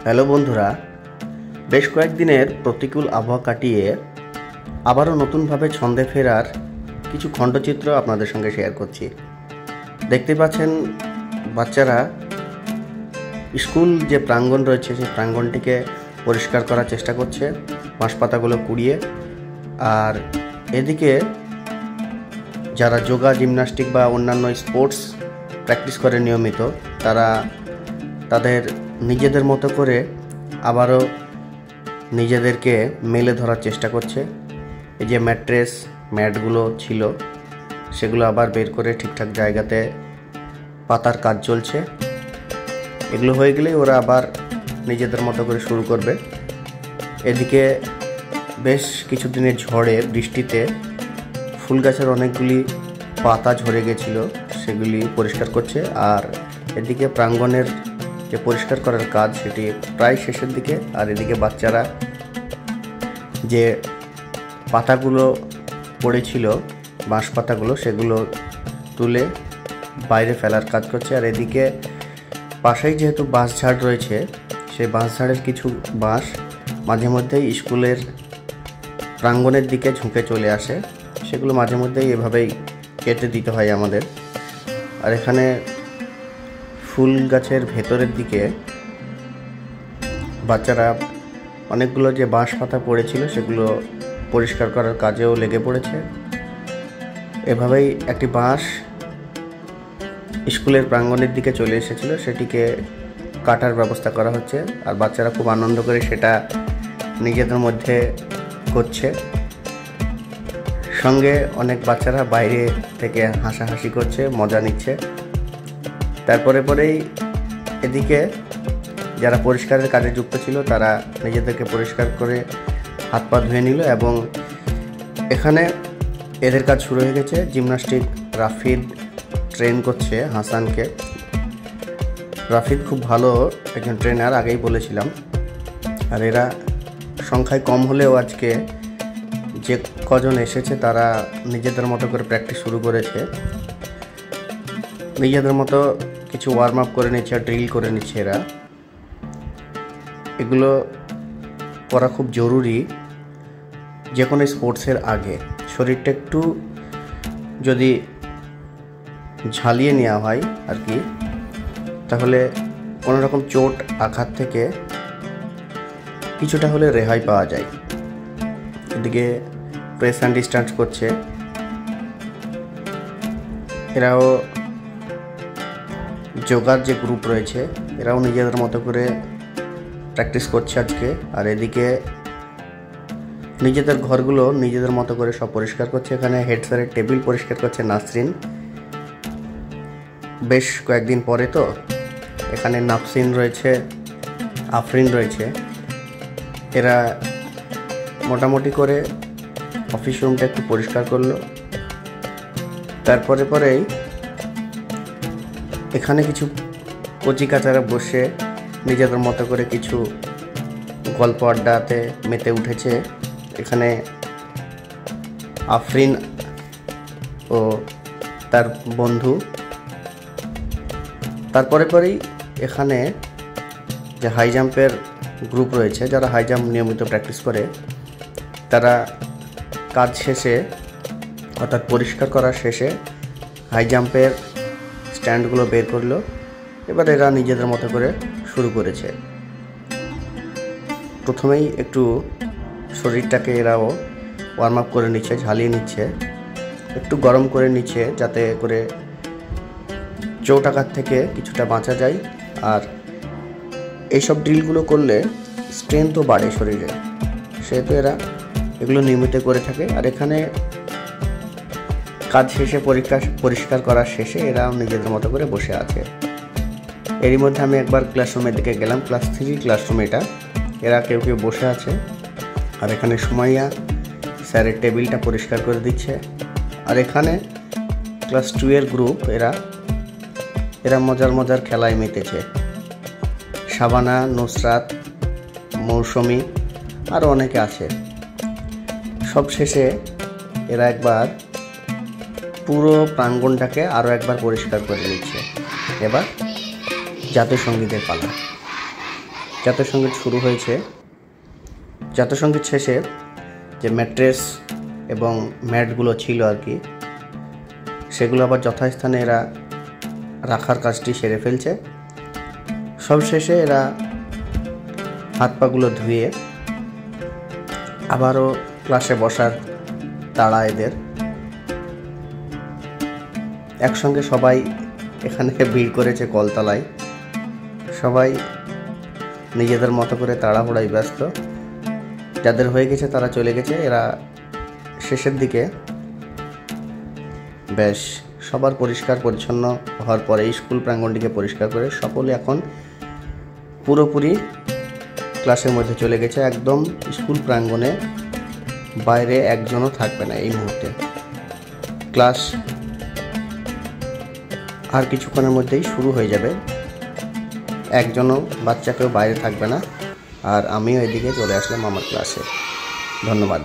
Hello বন্ধুরা, বেশ কয়েকদিনের প্রতিকূল আবহাওয়া কাটিয়ে আবারও নতুনভাবে ছন্দে ফেরার কিছু খণ্ডচিত্র আপনাদের সঙ্গে শেয়ার করছি। দেখতে পাচ্ছেন বাচ্চারা স্কুল যে প্রাঙ্গণ রয়েছে সেই প্রাঙ্গণটিকে পরিষ্কার করার চেষ্টা করছে বাঁশপাতাগুলো কুড়িয়ে। আর এদিকে যারা যোগা, জিমন্যাস্টিক বা অন্যান্য স্পোর্টস প্র্যাকটিস করে নিয়মিত, তারা তাদের নিজেদের মতো করে আবারও নিজেদেরকে মেলে ধরার চেষ্টা করছে। এই যে ম্যাটগুলো ছিল সেগুলো আবার বের করে ঠিকঠাক জায়গাতে পাতার কাজ চলছে। এগুলো হয়ে গেলেই ওরা আবার নিজেদের মতো করে শুরু করবে। এদিকে বেশ কিছুদিনের ঝড়ে, বৃষ্টিতে ফুল গাছের অনেকগুলি পাতা ঝরে গেছিলো, সেগুলি পরিষ্কার করছে। আর এদিকে প্রাঙ্গণের যে পরিষ্কার করার কাজ সেটি প্রায় শেষের দিকে। আর এদিকে বাচ্চারা যে পাতাগুলো পড়েছিল, বাঁশ পাতাগুলো, সেগুলো তুলে বাইরে ফেলার কাজ করছে। আর এদিকে পাশেই যেহেতু বাঁশঝাড় রয়েছে, সেই বাঁশঝাড়ের কিছু বাঁশ মাঝে মধ্যেই স্কুলের প্রাঙ্গণের দিকে ঝুঁকে চলে আসে, সেগুলো মাঝে মধ্যেই এভাবেই কেটে দিতে হয় আমাদের। আর এখানে ফুল গাছের ভেতরের দিকে বাচ্চারা অনেকগুলো যে বাঁশ পাতা পড়েছিল সেগুলো পরিষ্কার করার কাজেও লেগে পড়েছে। এভাবেই একটি বাঁশ স্কুলের প্রাঙ্গণের দিকে চলে এসেছিল, সেটিকে কাটার ব্যবস্থা করা হচ্ছে। আর বাচ্চারা খুব আনন্দ করে সেটা নিজেদের মধ্যে করছে। সঙ্গে অনেক বাচ্চারা বাইরে থেকে হাসাহাসি করছে, মজা নিচ্ছে। পরেই এদিকে যারা পরিষ্কারের কাজে যুক্ত ছিল তারা নিজেদেরকে পরিষ্কার করে হাত পা ধুয়ে নিল। এবং এখানে এদের কাজ শুরু হয়ে গেছে। জিমন্যাস্টিক রাফিদ ট্রেন করছে হাসানকে। রাফিদ খুব ভালো একজন ট্রেনার, আগেই বলেছিলাম। আর এরা সংখ্যায় কম হলেও আজকে যে কজন এসেছে তারা নিজেদের মতো করে প্র্যাকটিস শুরু করেছে। নিজেদের মতো কিছু ওয়ার্ম আপ করে নিচ্ছে, ড্রিল করে নিচ্ছে এরা। এগুলো করা খুব জরুরি যে কোনো স্পোর্টসের আগে। শরীরটা একটু যদি ঝালিয়ে নেওয়া হয় আর কি, তাহলে কোনো রকম চোট আঘাত থেকে কিছুটা হলে রেহাই পাওয়া যায়। এদিকে প্রেস অ্যান্ড ডিস্ট্যান্স করছে এরাও। যোগার যে গ্রুপ রয়েছে এরাও নিজেদের মতো করে প্র্যাকটিস করছে আজকে। আর এদিকে নিজেদের ঘরগুলো নিজেদের মতো করে সব পরিষ্কার করছে। এখানে হেড স্যারের টেবিল পরিষ্কার করছে নাসরিন। বেশ কয়েকদিন পরে তো এখানে নাফসিন রয়েছে, আফরিন রয়েছে। এরা মোটামুটি করে অফিস রুমটা একটু পরিষ্কার করলো। পরেই এখানে কিছু কচিকাচারা বসে নিজেদের মতো করে কিছু গল্প আড্ডাতে মেতে উঠেছে। এখানে আফরিন ও তার বন্ধু। পরেই এখানে যে হাই জাম্পের গ্রুপ রয়েছে, যারা হাই জাম্প নিয়মিত প্র্যাকটিস করে, তারা কাজ শেষে অর্থাৎ পরিষ্কার করার শেষে হাই জাম্পের স্ট্যান্ডগুলো বের করলো। এবার এরা নিজেদের মতো করে শুরু করেছে। প্রথমেই একটু শরীরটাকে এরাও ওয়ার্ম আপ করে নিচ্ছে, ঝালিয়ে নিচ্ছে, একটু গরম করে নিচ্ছে, যাতে করে চোট আঘাত থেকে কিছুটা বাঁচা যায়। আর এইসব ড্রিলগুলো করলে স্ট্রেংথও বাড়ে শরীরে, সেহেতু এরা এগুলো নিয়মিত করে থাকে। আর এখানে কাজ শেষে পরিষ্কার করার শেষে এরাও নিজেদের মতো করে বসে আছে। এরই মধ্যে আমি একবার ক্লাসরুমের দিকে গেলাম, ক্লাস 3 ক্লাসরুম এটা। এরা কেউ বসে আছে। আর এখানে সুমাইয়া স্যারের টেবিলটা পরিষ্কার করে দিচ্ছে। আর এখানে ক্লাস 2 এর গ্রুপ, এরা মজার খেলায় মেতেছে। শাবানা, নুসরাত, মৌসুমি আরও অনেকে আছে। সব শেষে এরা একবার পুরো প্রাঙ্গণটাকে আরও একবার পরিষ্কার করে নিচ্ছে। এবার জাতীয় সঙ্গীতের পালা। জাতীয় সঙ্গীত শুরু হয়েছে। জাতীয় সঙ্গীত শেষে যে ম্যাট্রেস এবং ম্যাটগুলো ছিল আর কি, সেগুলো আবার যথাস্থানে এরা রাখার কাজটি সেরে ফেলছে। সব শেষে এরা হাত পাগুলো ধুয়ে আবারও ক্লাসে বসার তাড়া এদের। একসঙ্গে সবাই এখানে ভিড় করেছে কলতলায়। সবাই নিজেদের মতো করে তাড়াহুড়ায় ব্যস্ত। যাদের হয়ে গেছে তারা চলে গেছে। এরা শেষের দিকে বেশ সবার পরিষ্কার পরিচ্ছন্ন হওয়ার পরে স্কুল প্রাঙ্গণটিকে পরিষ্কার করে সকলে এখন পুরোপুরি ক্লাসের মধ্যে চলে গেছে। একদম স্কুল প্রাঙ্গণে বাইরে একজনও থাকবে না এই মুহূর্তে। ক্লাস আর কিছুক্ষণের মধ্যেই শুরু হয়ে যাবে। একজনও বাচ্চা কেউ বাইরে থাকবে না। আর আমিও এদিকে চলে আসলাম আমার ক্লাসে। ধন্যবাদ।